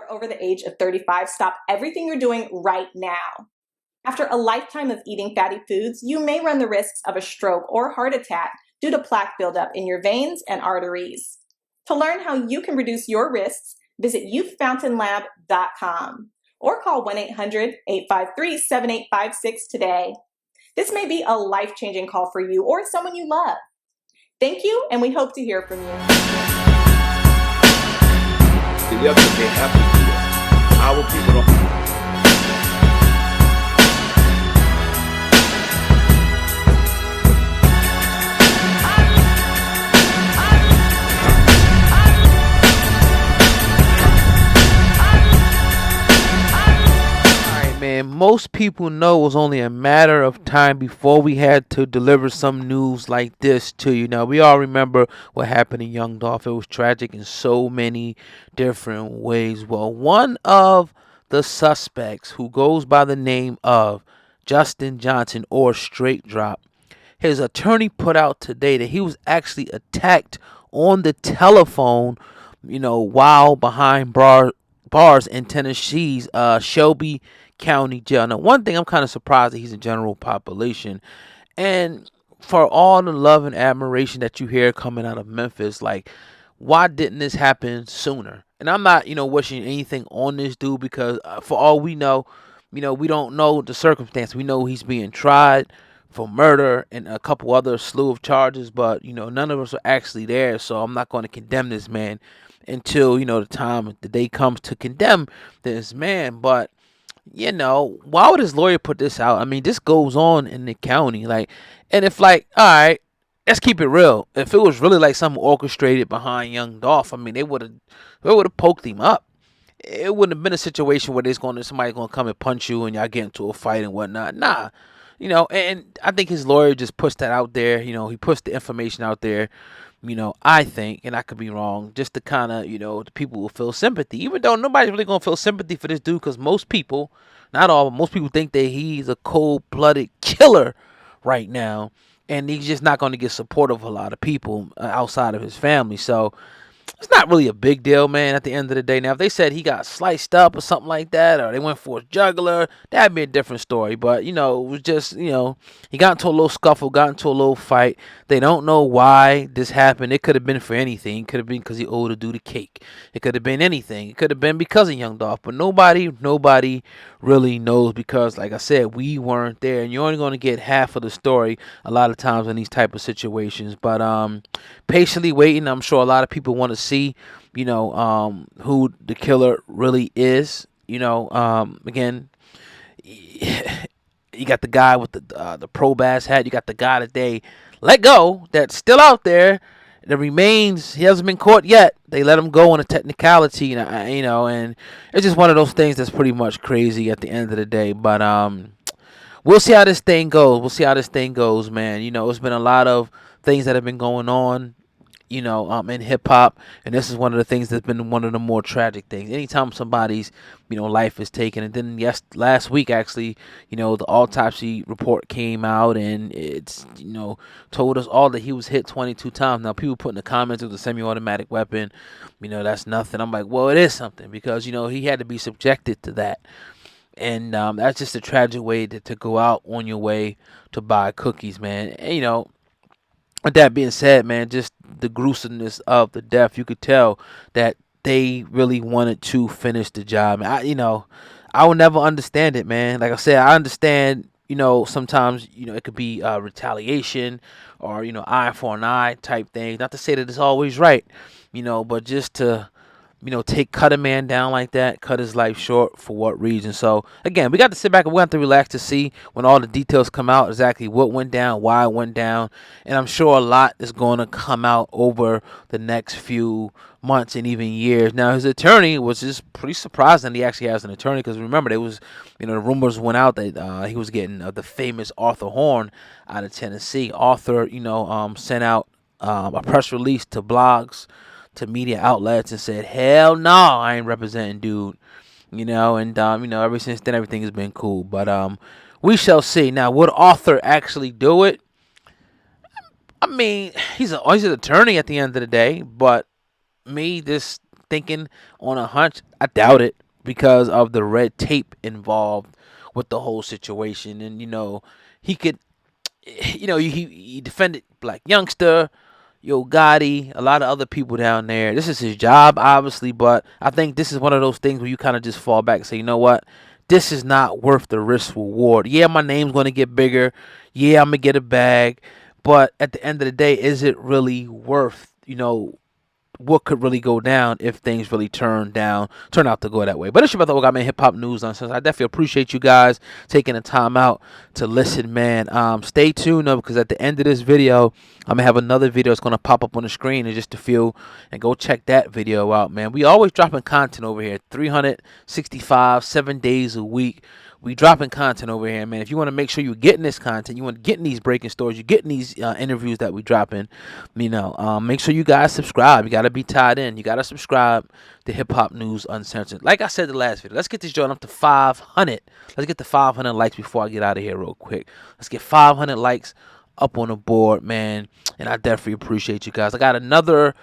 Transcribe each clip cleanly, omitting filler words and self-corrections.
you're over the age of 35, stop everything you're doing right now. After a lifetime of eating fatty foods, you may run the risks of a stroke or heart attack due to plaque buildup in your veins and arteries. To learn how you can reduce your risks, visit youthfountainlab.com or call 1-800-853-7856 today. This may be a life-changing call for you or someone you love. Thank you, and we hope to hear from you. They have to do that. Our people don't. Most people know it was only a matter of time before we had to deliver some news like this to you. Now, we all remember what happened in Young Dolph. It was tragic in so many different ways. Well, one of the suspects, who goes by the name of Justin Johnson, or Straight Drop, his attorney put out today that he was actually attacked on the telephone, while behind bars in Tennessee's Shelby County Jail. Now, one thing, I'm kind of surprised that he's in general population, and for all the love and admiration that you hear coming out of Memphis, like, why didn't this happen sooner? And I'm not, wishing anything on this dude, because for all we know, we don't know the circumstance. We know he's being tried for murder and a couple other slew of charges, but none of us are actually there, so I'm not going to condemn this man until the day comes to condemn this man. But why would his lawyer put this out? I mean, this goes on in the county, and if, all right, let's keep it real. If it was really like something orchestrated behind Young Dolph, I mean, they would have poked him up. It wouldn't have been a situation where somebody's gonna come and punch you and y'all get into a fight and whatnot. Nah, and I think his lawyer just pushed that out there. He pushed the information out there. I think, and I could be wrong, just to kind of, the people will feel sympathy, even though nobody's really going to feel sympathy for this dude, because most people, not all, but most people think that he's a cold-blooded killer right now, and he's just not going to get support of a lot of people outside of his family. So it's not really a big deal, man, at the end of the day. Now, if they said he got sliced up or something like that, or they went for a jugular, that'd be a different story. But, it was just, he got into a little scuffle, got into a little fight. They don't know why this happened. It could have been for anything. It could have been because he owed a dude a cake. It could have been anything. It could have been because of Young Dolph. But nobody really knows, because, like I said, we weren't there. And you're only going to get half of the story a lot of times in these type of situations. But patiently waiting. I'm sure a lot of people want to see, who the killer really is. Again, you got the guy with the pro bass hat. You got the guy that they let go, that's still out there, that remains. He hasn't been caught yet. They let him go on a technicality, and it's just one of those things that's pretty much crazy at the end of the day. But we'll see how this thing goes. Man. It's been a lot of things that have been going on, in hip hop, and this is one of the things that's been one of the more tragic things. Anytime somebody's, life is taken, and then last week actually, the autopsy report came out, and it's, told us all that he was hit 22 times. Now, people put in the comments it was a semi-automatic weapon, that's nothing. I'm like, well, it is something, because he had to be subjected to that. And that's just a tragic way to go out on your way to buy cookies, man. And, with that being said, man, just the gruesomeness of the death, you could tell that they really wanted to finish the job. I will never understand it, man. Like I said, I understand, sometimes, it could be retaliation or, eye for an eye type thing. Not to say that it's always right, but just to, cut a man down like that, cut his life short, for what reason? So, again, we got to sit back and we have to relax to see when all the details come out, exactly what went down, why it went down. And I'm sure a lot is going to come out over the next few months and even years. Now, his attorney was just pretty surprised that he actually has an attorney, because remember, there was, the rumors went out that he was getting the famous Arthur Horn out of Tennessee. Arthur, sent out a press release to blogs, to media outlets, and said, hell no, I ain't representing dude, and ever since then everything has been cool. But we shall see. Now, would Arthur actually do it? I mean, he's an attorney at the end of the day, but this thinking on a hunch, I doubt it because of the red tape involved with the whole situation. And he could, he defended Black Youngster, Yo Gotti, a lot of other people down there. This is his job, obviously, but I think this is one of those things where you kind of just fall back and say, you know what? This is not worth the risk reward. Yeah, my name's going to get bigger. Yeah, I'm going to get a bag. But at the end of the day, is it really worth, what could really go down if things really turn out to go that way? But it's your brother Oga, man, Hip Hop News Uncensored. I definitely appreciate you guys taking the time out to listen, man. Stay tuned though, because at the end of this video, I'm gonna have another video that's gonna pop up on the screen, and just to feel and go check that video out, man. We always dropping content over here, 365, 7 days a week. We dropping content over here, man. If you want to make sure you're getting this content, you want to get these breaking stories, you're getting these interviews that we dropping, make sure you guys subscribe. You got to be tied in. You got to subscribe to Hip Hop News Uncensored. Like I said the last video, let's get this joint up to 500. Let's get to 500 likes before I get out of here real quick. Let's get 500 likes up on the board, man. And I definitely appreciate you guys. I got another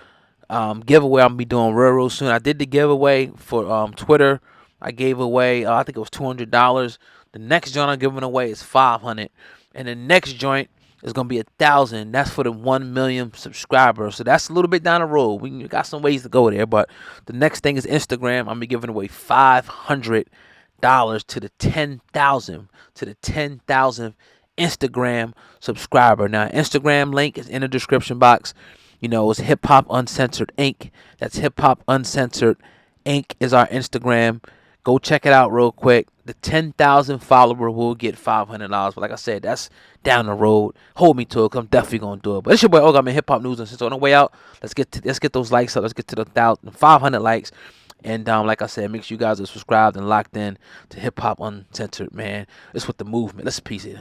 giveaway I'm going to be doing real soon. I did the giveaway for Twitter. I gave away, I think it was $200. The next joint I'm giving away is $500, and the next joint is gonna be $1,000. That's for the 1 million subscribers. So that's a little bit down the road. We got some ways to go there, but the next thing is Instagram. I'm gonna be giving away $500 to the 10,000 Instagram subscriber. Now, Instagram link is in the description box. It's Hip Hop Uncensored Inc. That's Hip Hop Uncensored Inc. is our Instagram. Go check it out real quick. The 10,000 follower will get $500. But like I said, that's down the road. Hold me to it, 'cause I'm definitely gonna do it. But it's your boy Oga, man, Hip Hop News. And so on the way out, let's get those likes up. Let's get to the 500 likes. And like I said, make sure you guys are subscribed and locked in to Hip Hop Uncensored, man. It's with the movement. Let's piece it.